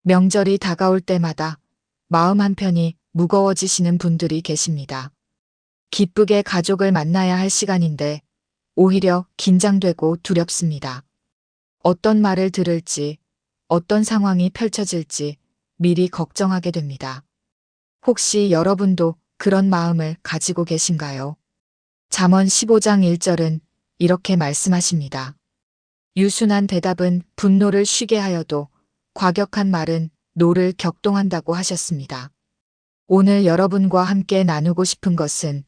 명절이 다가올 때마다 마음 한편이 무거워지시는 분들이 계십니다. 기쁘게 가족을 만나야 할 시간인데 오히려 긴장되고 두렵습니다. 어떤 말을 들을지, 어떤 상황이 펼쳐질지 미리 걱정하게 됩니다. 혹시 여러분도 그런 마음을 가지고 계신가요? 잠언 15장 1절은 이렇게 말씀하십니다. 유순한 대답은 분노를 쉬게 하여도 과격한 말은 노를 격동한다고 하셨습니다. 오늘 여러분과 함께 나누고 싶은 것은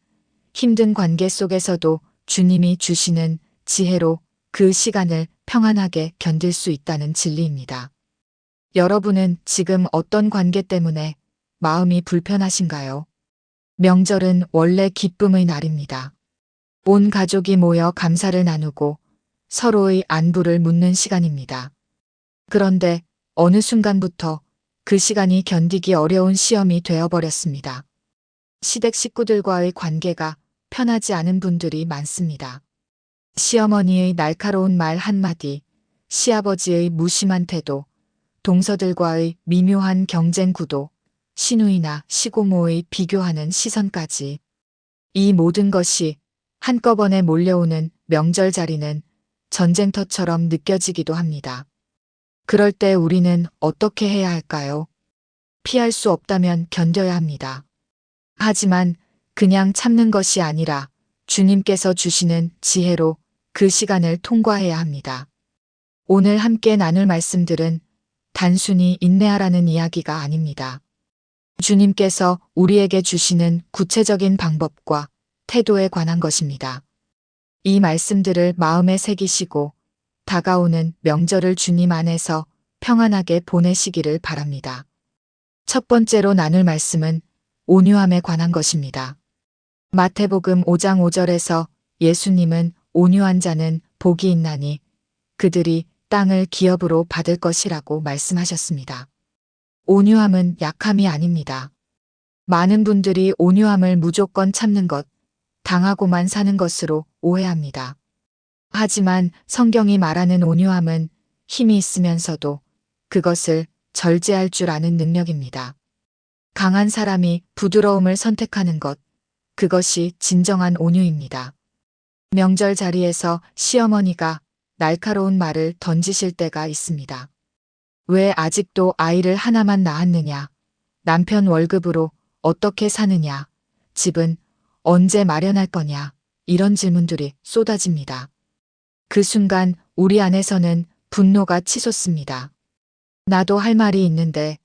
힘든 관계 속에서도 주님이 주시는 지혜로 그 시간을 평안하게 견딜 수 있다는 진리입니다. 여러분은 지금 어떤 관계 때문에 마음이 불편하신가요? 명절은 원래 기쁨의 날입니다. 온 가족이 모여 감사를 나누고 서로의 안부를 묻는 시간입니다. 그런데 어느 순간부터 그 시간이 견디기 어려운 시험이 되어버렸습니다. 시댁 식구들과의 관계가 편하지 않은 분들이 많습니다. 시어머니의 날카로운 말 한마디, 시아버지의 무심한 태도, 동서들과의 미묘한 경쟁 구도, 시누이나 시고모의 비교하는 시선까지. 이 모든 것이 한꺼번에 몰려오는 명절 자리는 전쟁터처럼 느껴지기도 합니다. 그럴 때 우리는 어떻게 해야 할까요? 피할 수 없다면 견뎌야 합니다. 하지만 그냥 참는 것이 아니라 주님께서 주시는 지혜로 그 시간을 통과해야 합니다. 오늘 함께 나눌 말씀들은 단순히 인내하라는 이야기가 아닙니다. 주님께서 우리에게 주시는 구체적인 방법과 태도에 관한 것입니다. 이 말씀들을 마음에 새기시고 다가오는 명절을 주님 안에서 평안하게 보내시기를 바랍니다. 첫 번째로 나눌 말씀은 온유함에 관한 것입니다. 마태복음 5장 5절에서 예수님은 온유한 자는 복이 있나니 그들이 땅을 기업으로 받을 것이라고 말씀하셨습니다. 온유함은 약함이 아닙니다. 많은 분들이 온유함을 무조건 참는 것, 당하고만 사는 것으로 오해합니다. 하지만 성경이 말하는 온유함은 힘이 있으면서도 그것을 절제할 줄 아는 능력입니다. 강한 사람이 부드러움을 선택하는 것, 그것이 진정한 온유입니다. 명절 자리에서 시어머니가 날카로운 말을 던지실 때가 있습니다. 왜 아직도 아이를 하나만 낳았느냐? 남편 월급으로 어떻게 사느냐? 집은 언제 마련할 거냐? 이런 질문들이 쏟아집니다. 그 순간 우리 안에서는 분노가 치솟습니다. 나도 할 말이 있는데,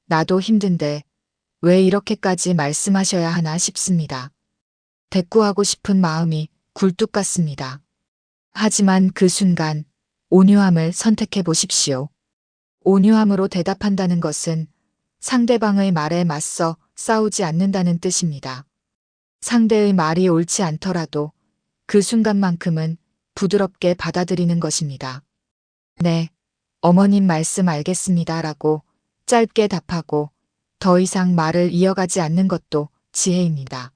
나도 힘든데, 왜 이렇게까지 말씀하셔야 하나 싶습니다. 대꾸하고 싶은 마음이 굴뚝 같습니다. 하지만 그 순간 온유함을 선택해 보십시오. 온유함으로 대답한다는 것은 상대방의 말에 맞서 싸우지 않는다는 뜻입니다. 상대의 말이 옳지 않더라도 그 순간만큼은 부드럽게 받아들이는 것입니다. 네, 어머님 말씀 알겠습니다 라고 짧게 답하고 더 이상 말을 이어가지 않는 것도 지혜입니다.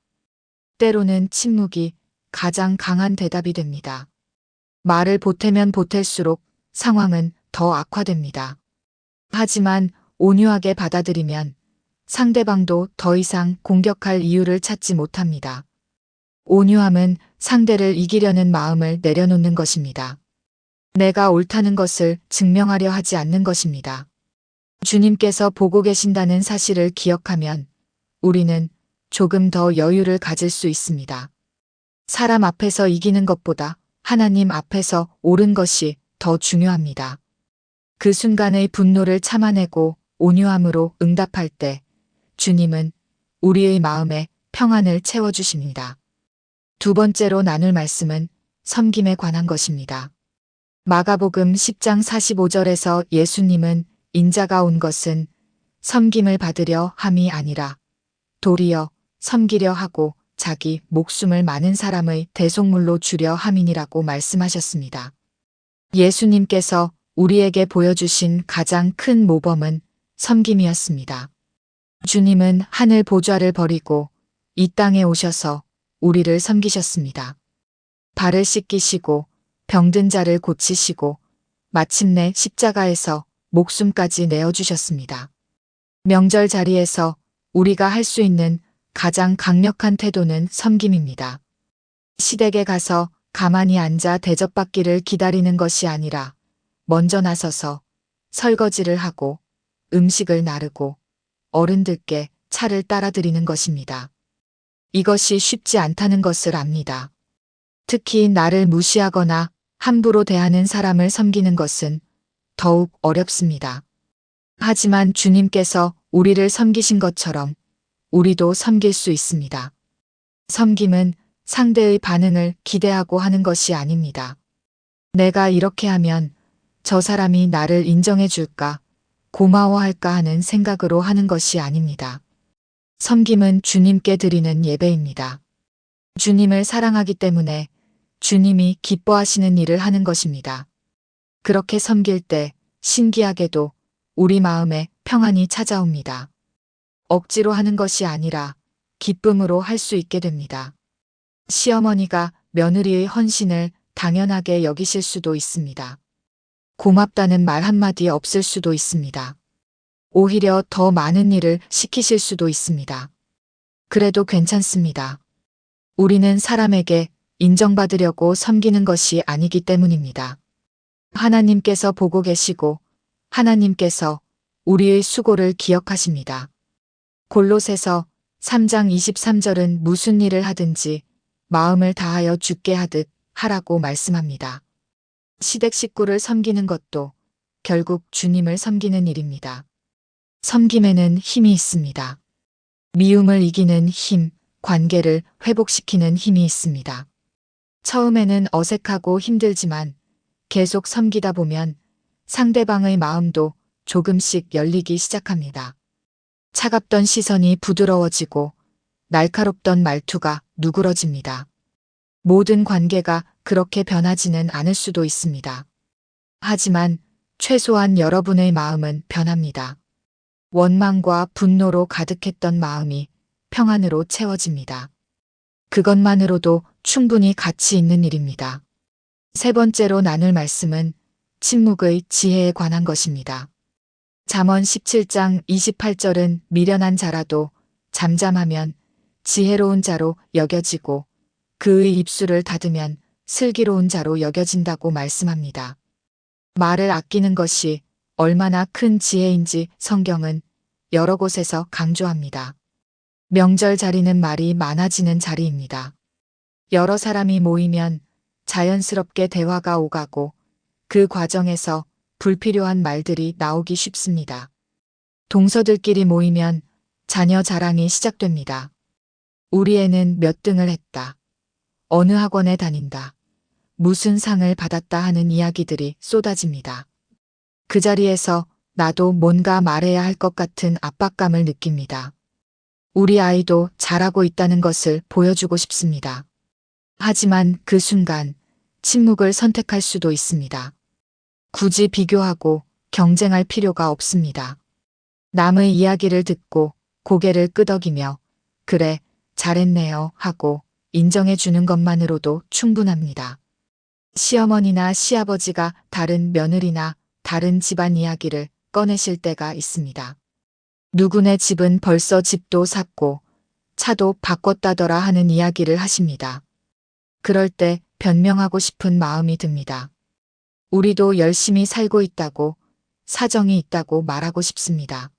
때로는 침묵이 가장 강한 대답이 됩니다. 말을 보태면 보탤수록 상황은 더 악화됩니다. 하지만 온유하게 받아들이면 상대방도 더 이상 공격할 이유를 찾지 못합니다. 온유함은 상대를 이기려는 마음을 내려놓는 것입니다. 내가 옳다는 것을 증명하려 하지 않는 것입니다. 주님께서 보고 계신다는 사실을 기억하면 우리는 조금 더 여유를 가질 수 있습니다. 사람 앞에서 이기는 것보다 하나님 앞에서 옳은 것이 더 중요합니다. 그 순간의 분노를 참아내고 온유함으로 응답할 때 주님은 우리의 마음에 평안을 채워주십니다. 두 번째로 나눌 말씀은 섬김에 관한 것입니다. 마가복음 10장 45절에서 예수님은 인자가 온 것은 섬김을 받으려 함이 아니라 도리어 섬기려 하고 자기 목숨을 많은 사람의 대속물로 주려 함이니라고 말씀하셨습니다. 예수님께서 우리에게 보여주신 가장 큰 모범은 섬김이었습니다. 주님은 하늘 보좌를 버리고 이 땅에 오셔서 우리를 섬기셨습니다. 발을 씻기시고 병든 자를 고치시고 마침내 십자가에서 목숨까지 내어주셨습니다. 명절 자리에서 우리가 할 수 있는 가장 강력한 태도는 섬김입니다. 시댁에 가서 가만히 앉아 대접받기를 기다리는 것이 아니라 먼저 나서서 설거지를 하고 음식을 나르고 어른들께 차를 따라드리는 것입니다. 이것이 쉽지 않다는 것을 압니다. 특히 나를 무시하거나 함부로 대하는 사람을 섬기는 것은 더욱 어렵습니다. 하지만 주님께서 우리를 섬기신 것처럼 우리도 섬길 수 있습니다. 섬김은 상대의 반응을 기대하고 하는 것이 아닙니다. 내가 이렇게 하면 저 사람이 나를 인정해 줄까, 고마워할까 하는 생각으로 하는 것이 아닙니다. 섬김은 주님께 드리는 예배입니다. 주님을 사랑하기 때문에 주님이 기뻐하시는 일을 하는 것입니다. 그렇게 섬길 때 신기하게도 우리 마음에 평안이 찾아옵니다. 억지로 하는 것이 아니라 기쁨으로 할 수 있게 됩니다. 시어머니가 며느리의 헌신을 당연하게 여기실 수도 있습니다. 고맙다는 말 한마디 없을 수도 있습니다. 오히려 더 많은 일을 시키실 수도 있습니다. 그래도 괜찮습니다. 우리는 사람에게 인정받으려고 섬기는 것이 아니기 때문입니다. 하나님께서 보고 계시고 하나님께서 우리의 수고를 기억하십니다. 골로새서 3장 23절은 무슨 일을 하든지 마음을 다하여 주께 하듯 하라고 말씀합니다. 시댁 식구를 섬기는 것도 결국 주님을 섬기는 일입니다. 섬김에는 힘이 있습니다. 미움을 이기는 힘, 관계를 회복시키는 힘이 있습니다. 처음에는 어색하고 힘들지만 계속 섬기다 보면 상대방의 마음도 조금씩 열리기 시작합니다. 차갑던 시선이 부드러워지고 날카롭던 말투가 누그러집니다. 모든 관계가 그렇게 변하지는 않을 수도 있습니다. 하지만 최소한 여러분의 마음은 변합니다. 원망과 분노로 가득했던 마음이 평안으로 채워집니다. 그것만으로도 충분히 가치 있는 일입니다. 세 번째로 나눌 말씀은 침묵의 지혜에 관한 것입니다. 잠언 17장 28절은 미련한 자라도 잠잠하면 지혜로운 자로 여겨지고 그의 입술을 닫으면 슬기로운 자로 여겨진다고 말씀합니다. 말을 아끼는 것이 얼마나 큰 지혜인지 성경은 여러 곳에서 강조합니다. 명절 자리는 말이 많아지는 자리입니다. 여러 사람이 모이면 자연스럽게 대화가 오가고 그 과정에서 불필요한 말들이 나오기 쉽습니다. 동서들끼리 모이면 자녀 자랑이 시작됩니다. 우리 애는 몇 등을 했다. 어느 학원에 다닌다. 무슨 상을 받았다 하는 이야기들이 쏟아집니다. 그 자리에서 나도 뭔가 말해야 할 것 같은 압박감을 느낍니다. 우리 아이도 잘하고 있다는 것을 보여주고 싶습니다. 하지만 그 순간 침묵을 선택할 수도 있습니다. 굳이 비교하고 경쟁할 필요가 없습니다. 남의 이야기를 듣고 고개를 끄덕이며 그래, 잘했네요 하고 인정해 주는 것만으로도 충분합니다. 시어머니나 시아버지가 다른 며느리나 다른 집안 이야기를 꺼내실 때가 있습니다. 누구네 집은 벌써 집도 샀고 차도 바꿨다더라 하는 이야기를 하십니다. 그럴 때 변명하고 싶은 마음이 듭니다. 우리도 열심히 살고 있다고, 사정이 있다고 말하고 싶습니다.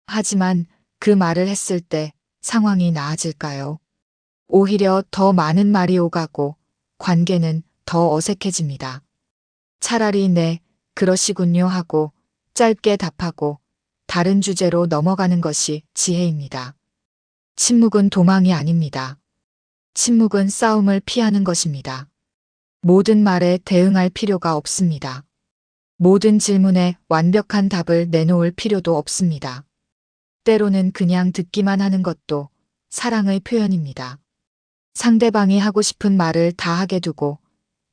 하지만 그 말을 했을 때 상황이 나아질까요? 오히려 더 많은 말이 오가고 관계는 더 어색해집니다. 차라리 네, 그러시군요 하고 짧게 답하고 다른 주제로 넘어가는 것이 지혜입니다. 침묵은 도망이 아닙니다. 침묵은 싸움을 피하는 것입니다. 모든 말에 대응할 필요가 없습니다. 모든 질문에 완벽한 답을 내놓을 필요도 없습니다. 때로는 그냥 듣기만 하는 것도 사랑의 표현입니다. 상대방이 하고 싶은 말을 다 하게 두고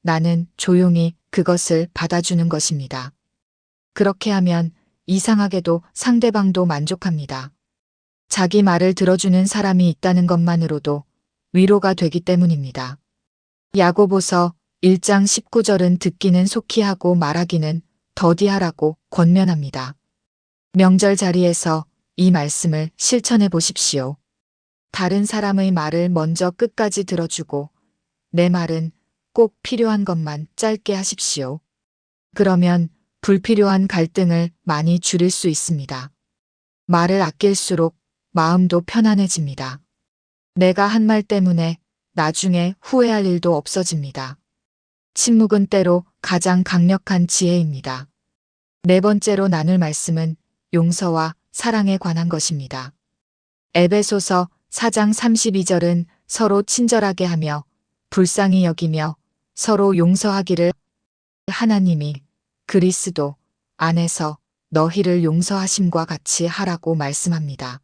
나는 조용히 그것을 받아주는 것입니다. 그렇게 하면 이상하게도 상대방도 만족합니다. 자기 말을 들어주는 사람이 있다는 것만으로도 위로가 되기 때문입니다. 야고보서 1장 19절은 듣기는 속히 하고 말하기는 더디하라고 권면합니다. 명절 자리에서 이 말씀을 실천해 보십시오. 다른 사람의 말을 먼저 끝까지 들어주고 내 말은 꼭 필요한 것만 짧게 하십시오. 그러면 불필요한 갈등을 많이 줄일 수 있습니다. 말을 아낄수록 마음도 편안해집니다. 내가 한 말 때문에 나중에 후회할 일도 없어집니다. 침묵은 때로 가장 강력한 지혜입니다. 네 번째로 나눌 말씀은 용서와 사랑에 관한 것입니다. 에베소서 4장 32절은 서로 친절하게 하며 불쌍히 여기며 서로 용서하기를 하나님이 그리스도 안에서 너희를 용서하심과 같이 하라고 말씀합니다.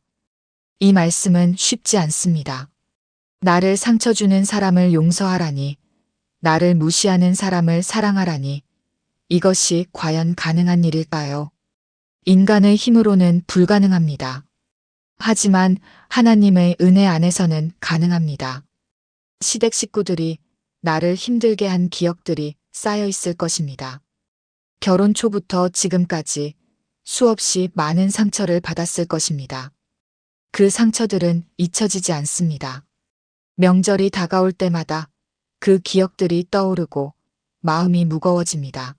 이 말씀은 쉽지 않습니다. 나를 상처 주는 사람을 용서하라니, 나를 무시하는 사람을 사랑하라니, 이것이 과연 가능한 일일까요? 인간의 힘으로는 불가능합니다. 하지만 하나님의 은혜 안에서는 가능합니다. 시댁 식구들이 나를 힘들게 한 기억들이 쌓여 있을 것입니다. 결혼 초부터 지금까지 수없이 많은 상처를 받았을 것입니다. 그 상처들은 잊혀지지 않습니다. 명절이 다가올 때마다 그 기억들이 떠오르고 마음이 무거워집니다.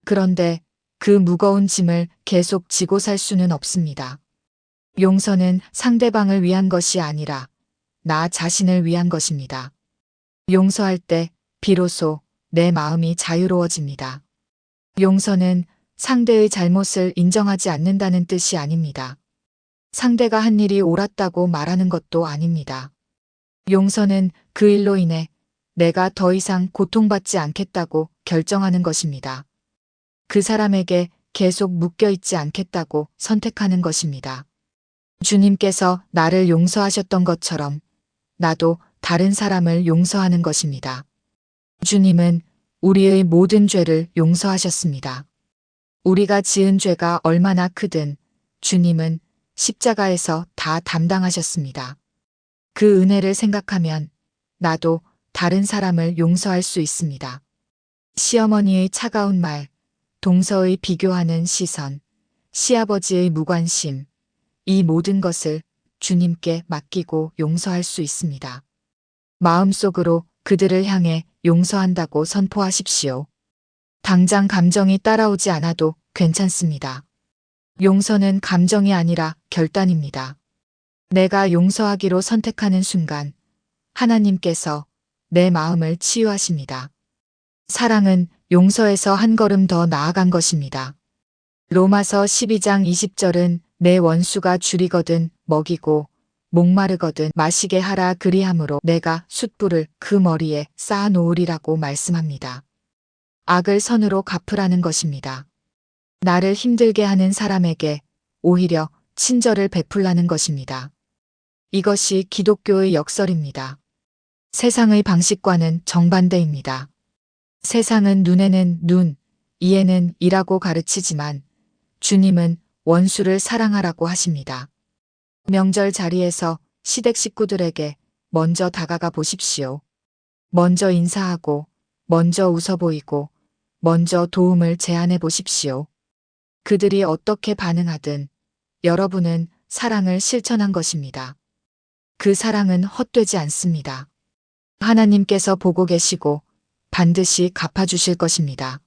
그런데 그 무거운 짐을 계속 지고 살 수는 없습니다. 용서는 상대방을 위한 것이 아니라 나 자신을 위한 것입니다. 용서할 때 비로소 내 마음이 자유로워집니다. 용서는 상대의 잘못을 인정하지 않는다는 뜻이 아닙니다. 상대가 한 일이 옳았다고 말하는 것도 아닙니다. 용서는 그 일로 인해 내가 더 이상 고통받지 않겠다고 결정하는 것입니다. 그 사람에게 계속 묶여 있지 않겠다고 선택하는 것입니다. 주님께서 나를 용서하셨던 것처럼 나도 다른 사람을 용서하는 것입니다. 주님은 우리의 모든 죄를 용서하셨습니다. 우리가 지은 죄가 얼마나 크든 주님은 십자가에서 다 담당하셨습니다. 그 은혜를 생각하면 나도 다른 사람을 용서할 수 있습니다. 시어머니의 차가운 말, 동서의 비교하는 시선, 시아버지의 무관심, 이 모든 것을 주님께 맡기고 용서할 수 있습니다. 마음속으로 그들을 향해 용서한다고 선포하십시오. 당장 감정이 따라오지 않아도 괜찮습니다. 용서는 감정이 아니라 결단입니다. 내가 용서하기로 선택하는 순간 하나님께서 내 마음을 치유하십니다. 사랑은 용서에서 한 걸음 더 나아간 것입니다. 로마서 12장 20절은 내 원수가 줄이거든 먹이고 목마르거든 마시게 하라 그리함으로 내가 숯불을 그 머리에 쌓아 놓으리라고 말씀합니다. 악을 선으로 갚으라는 것입니다. 나를 힘들게 하는 사람에게 오히려 친절을 베풀라는 것입니다. 이것이 기독교의 역설입니다. 세상의 방식과는 정반대입니다. 세상은 눈에는 눈, 이에는 이라고 가르치지만 주님은 원수를 사랑하라고 하십니다. 명절 자리에서 시댁 식구들에게 먼저 다가가 보십시오. 먼저 인사하고, 먼저 웃어 보이고, 먼저 도움을 제안해 보십시오. 그들이 어떻게 반응하든 여러분은 사랑을 실천한 것입니다. 그 사랑은 헛되지 않습니다. 하나님께서 보고 계시고 반드시 갚아주실 것입니다.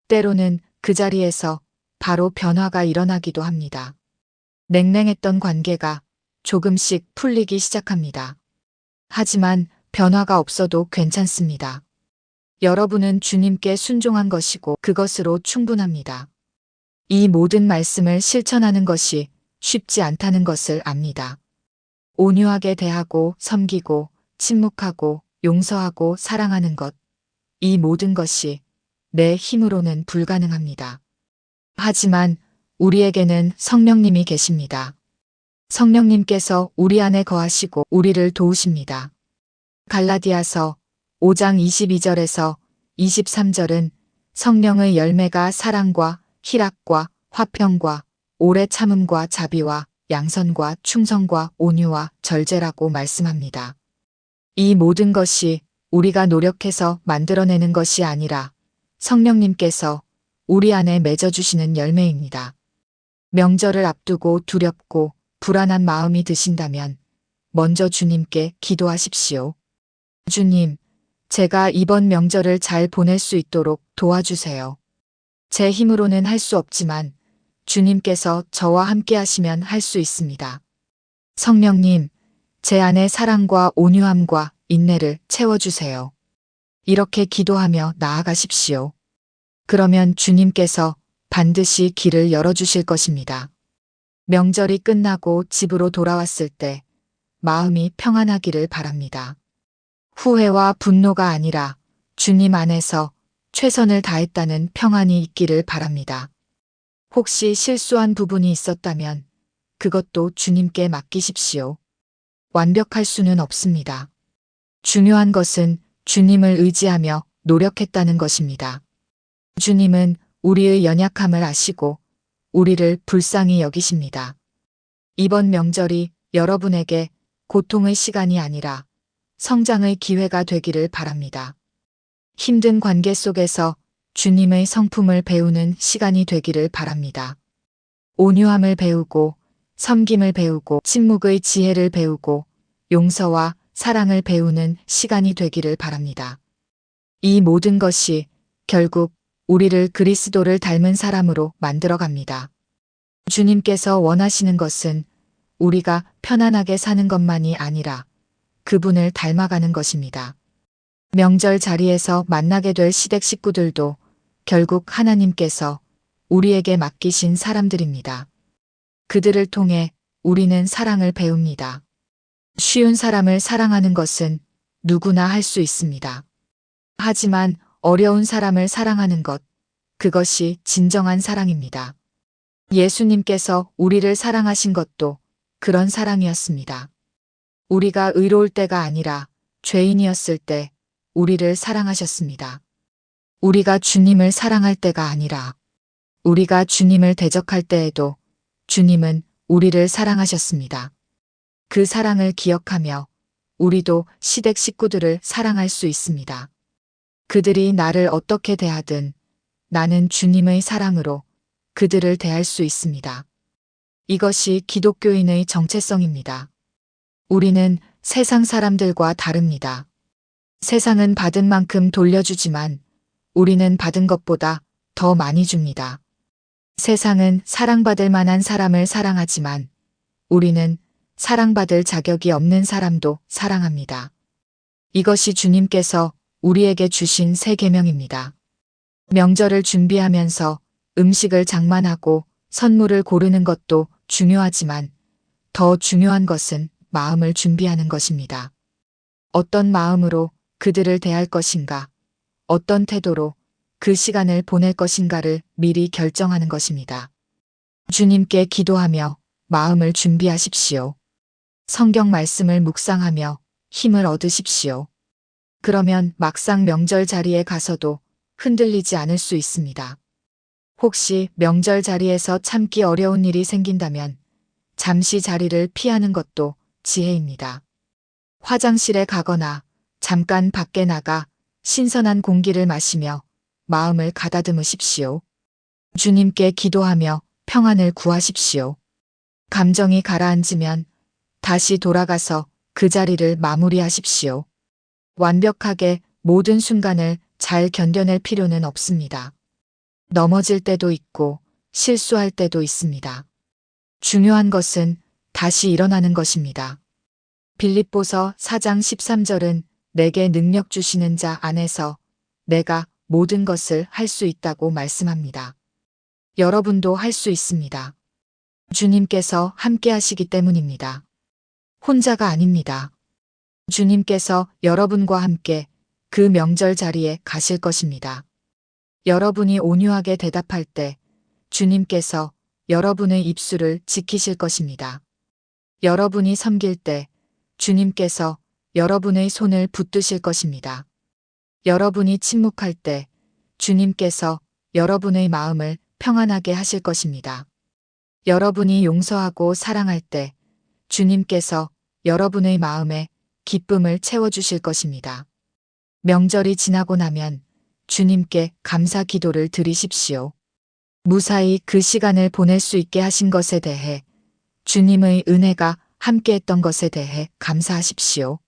때로는 그 자리에서 바로 변화가 일어나기도 합니다. 냉랭했던 관계가 조금씩 풀리기 시작합니다. 하지만 변화가 없어도 괜찮습니다. 여러분은 주님께 순종한 것이고 그것으로 충분합니다. 이 모든 말씀을 실천하는 것이 쉽지 않다는 것을 압니다. 온유하게 대하고 섬기고 침묵하고 용서하고 사랑하는 것, 이 모든 것이 내 힘으로는 불가능합니다. 하지만 우리에게는 성령님이 계십니다. 성령님께서 우리 안에 거하시고 우리를 도우십니다. 갈라디아서 5장 22절에서 23절은 성령의 열매가 사랑과 희락과 화평과 오래 참음과 자비와 양선과 충성과 온유와 절제라고 말씀합니다. 이 모든 것이 우리가 노력해서 만들어내는 것이 아니라 성령님께서 우리 안에 맺어주시는 열매입니다. 명절을 앞두고 두렵고 불안한 마음이 드신다면 먼저 주님께 기도하십시오. 주님, 제가 이번 명절을 잘 보낼 수 있도록 도와주세요. 제 힘으로는 할 수 없지만 주님께서 저와 함께 하시면 할 수 있습니다. 성령님, 제 안에 사랑과 온유함과 인내를 채워주세요. 이렇게 기도하며 나아가십시오. 그러면 주님께서 반드시 길을 열어주실 것입니다. 명절이 끝나고 집으로 돌아왔을 때 마음이 평안하기를 바랍니다. 후회와 분노가 아니라 주님 안에서 최선을 다했다는 평안이 있기를 바랍니다. 혹시 실수한 부분이 있었다면 그것도 주님께 맡기십시오. 완벽할 수는 없습니다. 중요한 것은 주님을 의지하며 노력했다는 것입니다. 주님은 우리의 연약함을 아시고 우리를 불쌍히 여기십니다. 이번 명절이 여러분에게 고통의 시간이 아니라 성장의 기회가 되기를 바랍니다. 힘든 관계 속에서 주님의 성품을 배우는 시간이 되기를 바랍니다. 온유함을 배우고 섬김을 배우고 침묵의 지혜를 배우고 용서와 사랑을 배우는 시간이 되기를 바랍니다. 이 모든 것이 결국 우리를 그리스도를 닮은 사람으로 만들어갑니다. 주님께서 원하시는 것은 우리가 편안하게 사는 것만이 아니라 그분을 닮아가는 것입니다. 명절 자리에서 만나게 될 시댁 식구들도 결국 하나님께서 우리에게 맡기신 사람들입니다. 그들을 통해 우리는 사랑을 배웁니다. 쉬운 사람을 사랑하는 것은 누구나 할 수 있습니다. 하지만 어려운 사람을 사랑하는 것, 그것이 진정한 사랑입니다. 예수님께서 우리를 사랑하신 것도 그런 사랑이었습니다. 우리가 의로울 때가 아니라 죄인이었을 때 우리를 사랑하셨습니다. 우리가 주님을 사랑할 때가 아니라 우리가 주님을 대적할 때에도 주님은 우리를 사랑하셨습니다. 그 사랑을 기억하며 우리도 시댁 식구들을 사랑할 수 있습니다. 그들이 나를 어떻게 대하든 나는 주님의 사랑으로 그들을 대할 수 있습니다. 이것이 기독교인의 정체성입니다. 우리는 세상 사람들과 다릅니다. 세상은 받은 만큼 돌려주지만 우리는 받은 것보다 더 많이 줍니다. 세상은 사랑받을 만한 사람을 사랑하지만 우리는 사랑받을 자격이 없는 사람도 사랑합니다. 이것이 주님께서 우리에게 주신 새 계명입니다. 명절을 준비하면서 음식을 장만하고 선물을 고르는 것도 중요하지만 더 중요한 것은 마음을 준비하는 것입니다. 어떤 마음으로 그들을 대할 것인가, 어떤 태도로 그 시간을 보낼 것인가를 미리 결정하는 것입니다. 주님께 기도하며 마음을 준비하십시오. 성경 말씀을 묵상하며 힘을 얻으십시오. 그러면 막상 명절 자리에 가서도 흔들리지 않을 수 있습니다. 혹시 명절 자리에서 참기 어려운 일이 생긴다면 잠시 자리를 피하는 것도 지혜입니다. 화장실에 가거나 잠깐 밖에 나가 신선한 공기를 마시며 마음을 가다듬으십시오. 주님께 기도하며 평안을 구하십시오. 감정이 가라앉으면 다시 돌아가서 그 자리를 마무리하십시오. 완벽하게 모든 순간을 잘 견뎌낼 필요는 없습니다. 넘어질 때도 있고 실수할 때도 있습니다. 중요한 것은 다시 일어나는 것입니다. 빌립보서 4장 13절은 내게 능력 주시는 자 안에서 내가 모든 것을 할 수 있다고 말씀합니다. 여러분도 할 수 있습니다. 주님께서 함께 하시기 때문입니다. 혼자가 아닙니다. 주님께서 여러분과 함께 그 명절 자리에 가실 것입니다. 여러분이 온유하게 대답할 때 주님께서 여러분의 입술을 지키실 것입니다. 여러분이 섬길 때 주님께서 여러분의 손을 붙드실 것입니다. 여러분이 침묵할 때 주님께서 여러분의 마음을 평안하게 하실 것입니다. 여러분이 용서하고 사랑할 때 주님께서 여러분의 마음에 기쁨을 채워주실 것입니다. 명절이 지나고 나면 주님께 감사 기도를 드리십시오. 무사히 그 시간을 보낼 수 있게 하신 것에 대해, 주님의 은혜가 함께했던 것에 대해 감사하십시오.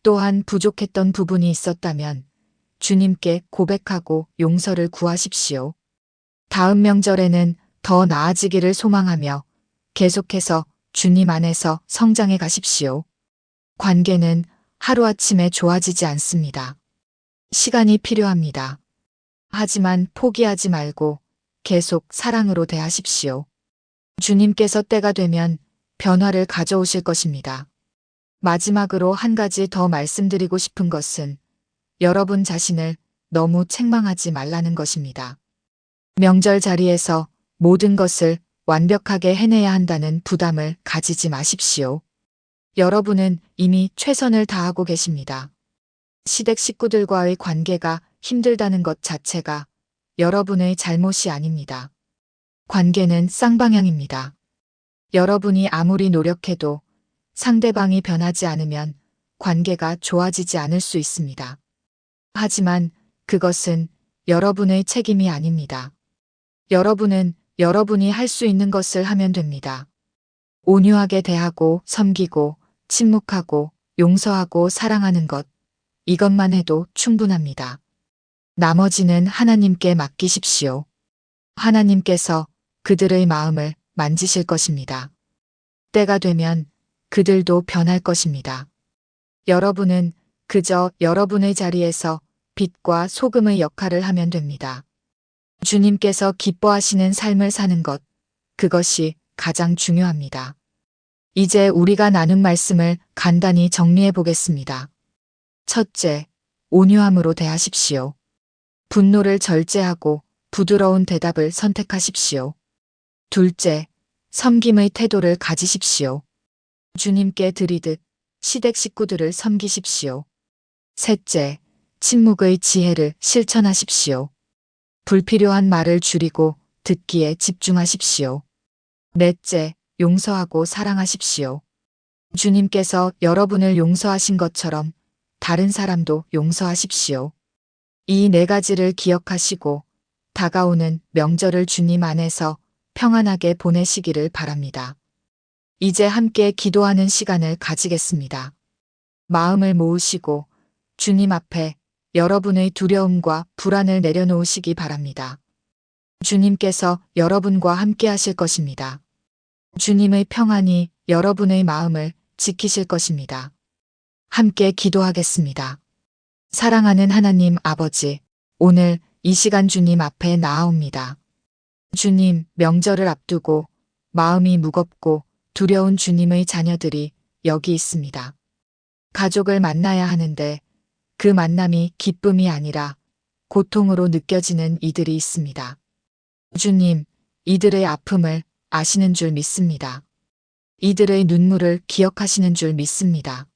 또한 부족했던 부분이 있었다면 주님께 고백하고 용서를 구하십시오. 다음 명절에는 더 나아지기를 소망하며 계속해서 주님 안에서 성장해 가십시오. 관계는 하루아침에 좋아지지 않습니다. 시간이 필요합니다. 하지만 포기하지 말고 계속 사랑으로 대하십시오. 주님께서 때가 되면 변화를 가져오실 것입니다. 마지막으로 한 가지 더 말씀드리고 싶은 것은 여러분 자신을 너무 책망하지 말라는 것입니다. 명절 자리에서 모든 것을 완벽하게 해내야 한다는 부담을 가지지 마십시오. 여러분은 이미 최선을 다하고 계십니다. 시댁 식구들과의 관계가 힘들다는 것 자체가 여러분의 잘못이 아닙니다. 관계는 쌍방향입니다. 여러분이 아무리 노력해도 상대방이 변하지 않으면 관계가 좋아지지 않을 수 있습니다. 하지만 그것은 여러분의 책임이 아닙니다. 여러분은 여러분이 할 수 있는 것을 하면 됩니다. 온유하게 대하고 섬기고 침묵하고 용서하고 사랑하는 것, 이것만 해도 충분합니다. 나머지는 하나님께 맡기십시오. 하나님께서 그들의 마음을 만지실 것입니다. 때가 되면 그들도 변할 것입니다. 여러분은 그저 여러분의 자리에서 빛과 소금의 역할을 하면 됩니다. 주님께서 기뻐하시는 삶을 사는 것, 그것이 가장 중요합니다. 이제 우리가 나눈 말씀을 간단히 정리해 보겠습니다. 첫째, 온유함으로 대하십시오. 분노를 절제하고 부드러운 대답을 선택하십시오. 둘째, 섬김의 태도를 가지십시오. 주님께 드리듯 시댁 식구들을 섬기십시오. 셋째, 침묵의 지혜를 실천하십시오. 불필요한 말을 줄이고 듣기에 집중하십시오. 넷째, 용서하고 사랑하십시오. 주님께서 여러분을 용서하신 것처럼 다른 사람도 용서하십시오. 이 네 가지를 기억하시고 다가오는 명절을 주님 안에서 평안하게 보내시기를 바랍니다. 이제 함께 기도하는 시간을 가지겠습니다. 마음을 모으시고 주님 앞에 여러분의 두려움과 불안을 내려놓으시기 바랍니다. 주님께서 여러분과 함께 하실 것입니다. 주님의 평안이 여러분의 마음을 지키실 것입니다. 함께 기도하겠습니다. 사랑하는 하나님 아버지, 오늘 이 시간 주님 앞에 나아옵니다. 주님, 명절을 앞두고 마음이 무겁고 두려운 주님의 자녀들이 여기 있습니다. 가족을 만나야 하는데 그 만남이 기쁨이 아니라 고통으로 느껴지는 이들이 있습니다. 주님, 이들의 아픔을 아시는 줄 믿습니다. 이들의 눈물을 기억하시는 줄 믿습니다.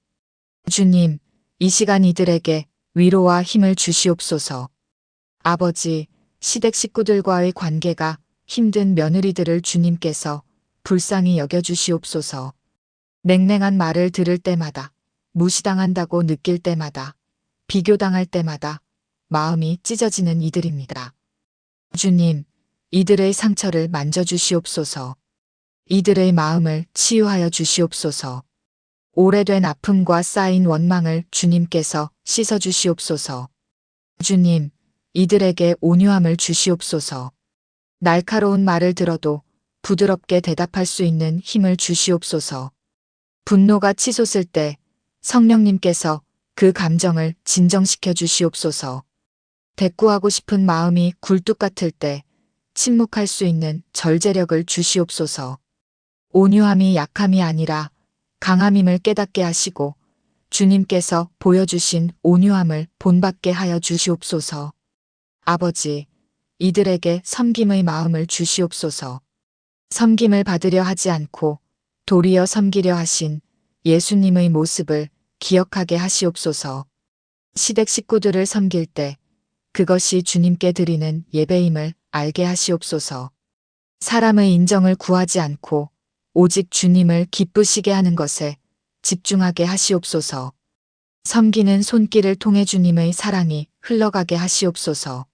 주님, 이 시간 이들에게 위로와 힘을 주시옵소서. 아버지, 시댁 식구들과의 관계가 힘든 며느리들을 주님께서 불쌍히 여겨주시옵소서. 냉랭한 말을 들을 때마다, 무시당한다고 느낄 때마다, 비교당할 때마다 마음이 찢어지는 이들입니다. 주님, 이들의 상처를 만져주시옵소서. 이들의 마음을 치유하여 주시옵소서. 오래된 아픔과 쌓인 원망을 주님께서 씻어주시옵소서. 주님, 이들에게 온유함을 주시옵소서. 날카로운 말을 들어도 부드럽게 대답할 수 있는 힘을 주시옵소서. 분노가 치솟을 때 성령님께서 그 감정을 진정시켜 주시옵소서. 대꾸하고 싶은 마음이 굴뚝 같을 때 침묵할 수 있는 절제력을 주시옵소서. 온유함이 약함이 아니라 강함임을 깨닫게 하시고 주님께서 보여주신 온유함을 본받게 하여 주시옵소서. 아버지, 이들에게 섬김의 마음을 주시옵소서. 섬김을 받으려 하지 않고 도리어 섬기려 하신 예수님의 모습을 기억하게 하시옵소서. 시댁 식구들을 섬길 때 그것이 주님께 드리는 예배임을 알게 하시옵소서. 사람의 인정을 구하지 않고 오직 주님을 기쁘시게 하는 것에 집중하게 하시옵소서. 섬기는 손길을 통해 주님의 사랑이 흘러가게 하시옵소서.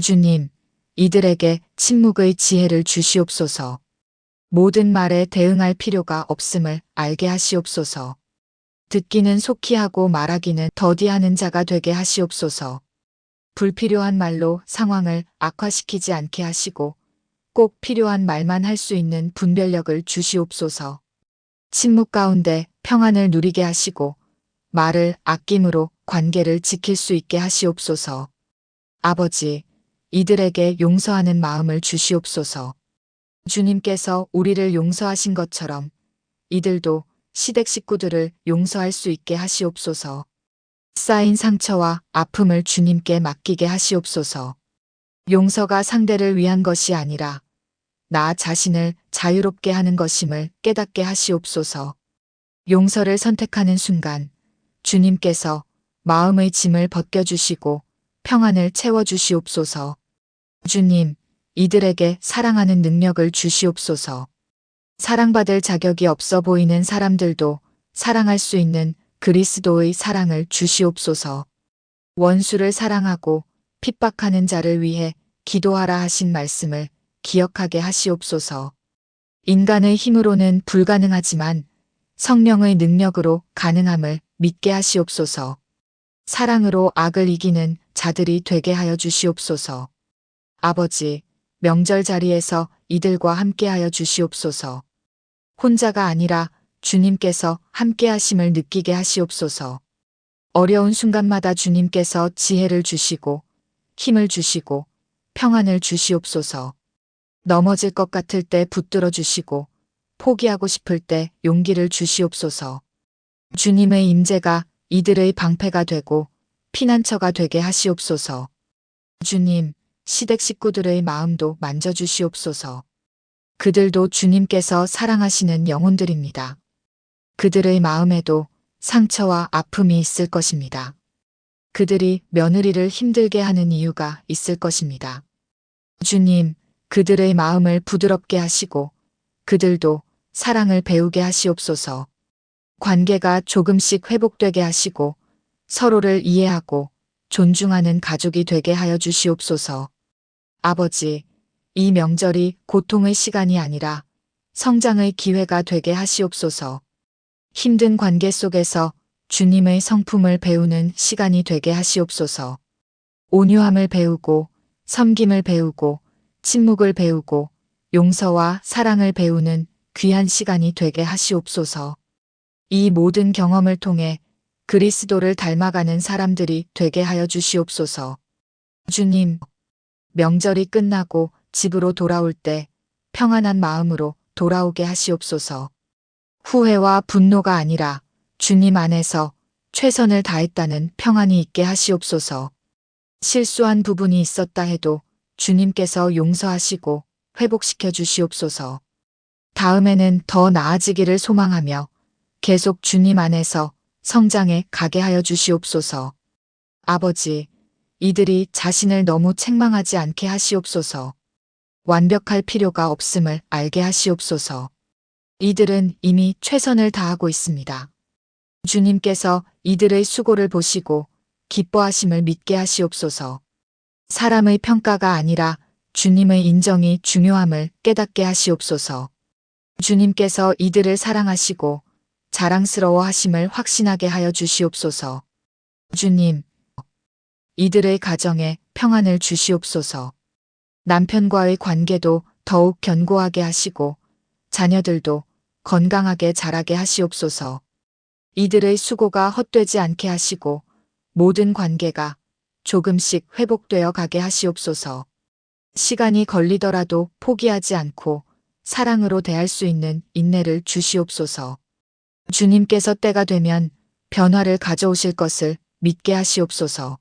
주님, 이들에게 침묵의 지혜를 주시옵소서. 모든 말에 대응할 필요가 없음을 알게 하시옵소서. 듣기는 속히 하고 말하기는 더디하는 자가 되게 하시옵소서. 불필요한 말로 상황을 악화시키지 않게 하시고 꼭 필요한 말만 할 수 있는 분별력을 주시옵소서. 침묵 가운데 평안을 누리게 하시고 말을 아낌으로 관계를 지킬 수 있게 하시옵소서. 아버지, 이들에게 용서하는 마음을 주시옵소서. 주님께서 우리를 용서하신 것처럼 이들도 시댁 식구들을 용서할 수 있게 하시옵소서. 쌓인 상처와 아픔을 주님께 맡기게 하시옵소서. 용서가 상대를 위한 것이 아니라 나 자신을 자유롭게 하는 것임을 깨닫게 하시옵소서. 용서를 선택하는 순간 주님께서 마음의 짐을 벗겨주시고 평안을 채워주시옵소서. 주님, 이들에게 사랑하는 능력을 주시옵소서. 사랑받을 자격이 없어 보이는 사람들도 사랑할 수 있는 그리스도의 사랑을 주시옵소서. 원수를 사랑하고 핍박하는 자를 위해 기도하라 하신 말씀을 기억하게 하시옵소서. 인간의 힘으로는 불가능하지만 성령의 능력으로 가능함을 믿게 하시옵소서. 사랑으로 악을 이기는 자들이 되게 하여 주시옵소서. 아버지, 명절 자리에서 이들과 함께하여 주시옵소서. 혼자가 아니라 주님께서 함께하심을 느끼게 하시옵소서. 어려운 순간마다 주님께서 지혜를 주시고 힘을 주시고 평안을 주시옵소서. 넘어질 것 같을 때 붙들어 주시고 포기하고 싶을 때 용기를 주시옵소서. 주님의 임재가 이들의 방패가 되고 피난처가 되게 하시옵소서. 주님, 시댁 식구들의 마음도 만져주시옵소서. 그들도 주님께서 사랑하시는 영혼들입니다. 그들의 마음에도 상처와 아픔이 있을 것입니다. 그들이 며느리를 힘들게 하는 이유가 있을 것입니다. 주님, 그들의 마음을 부드럽게 하시고 그들도 사랑을 배우게 하시옵소서. 관계가 조금씩 회복되게 하시고 서로를 이해하고 존중하는 가족이 되게 하여 주시옵소서. 아버지, 이 명절이 고통의 시간이 아니라 성장의 기회가 되게 하시옵소서. 힘든 관계 속에서 주님의 성품을 배우는 시간이 되게 하시옵소서. 온유함을 배우고 섬김을 배우고 침묵을 배우고 용서와 사랑을 배우는 귀한 시간이 되게 하시옵소서. 이 모든 경험을 통해 그리스도를 닮아가는 사람들이 되게 하여 주시옵소서. 주님, 명절이 끝나고 집으로 돌아올 때 평안한 마음으로 돌아오게 하시옵소서. 후회와 분노가 아니라 주님 안에서 최선을 다했다는 평안이 있게 하시옵소서. 실수한 부분이 있었다 해도 주님께서 용서하시고 회복시켜 주시옵소서. 다음에는 더 나아지기를 소망하며 계속 주님 안에서 성장해 가게 하여 주시옵소서. 아버지, 이들이 자신을 너무 책망하지 않게 하시옵소서. 완벽할 필요가 없음을 알게 하시옵소서. 이들은 이미 최선을 다하고 있습니다. 주님께서 이들의 수고를 보시고 기뻐하심을 믿게 하시옵소서. 사람의 평가가 아니라 주님의 인정이 중요함을 깨닫게 하시옵소서. 주님께서 이들을 사랑하시고 자랑스러워 하심을 확신하게 하여 주시옵소서. 주님, 이들의 가정에 평안을 주시옵소서. 남편과의 관계도 더욱 견고하게 하시고 자녀들도 건강하게 자라게 하시옵소서. 이들의 수고가 헛되지 않게 하시고 모든 관계가 조금씩 회복되어 가게 하시옵소서. 시간이 걸리더라도 포기하지 않고 사랑으로 대할 수 있는 인내를 주시옵소서. 주님께서 때가 되면 변화를 가져오실 것을 믿게 하시옵소서.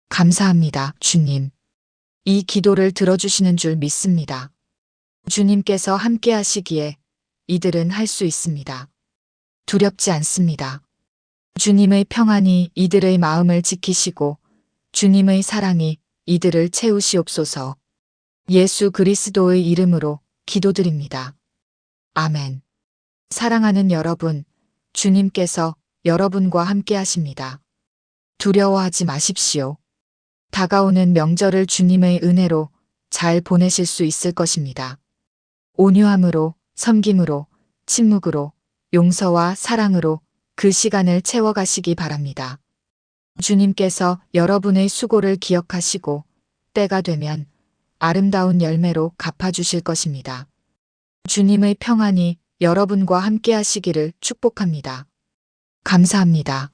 감사합니다, 주님. 이 기도를 들어주시는 줄 믿습니다. 주님께서 함께 하시기에 이들은 할 수 있습니다. 두렵지 않습니다. 주님의 평안이 이들의 마음을 지키시고 주님의 사랑이 이들을 채우시옵소서. 예수 그리스도의 이름으로 기도드립니다. 아멘. 사랑하는 여러분, 주님께서 여러분과 함께 하십니다. 두려워하지 마십시오. 다가오는 명절을 주님의 은혜로 잘 보내실 수 있을 것입니다. 온유함으로, 섬김으로, 침묵으로, 용서와 사랑으로 그 시간을 채워가시기 바랍니다. 주님께서 여러분의 수고를 기억하시고 때가 되면 아름다운 열매로 갚아주실 것입니다. 주님의 평안이 여러분과 함께 하시기를 축복합니다. 감사합니다.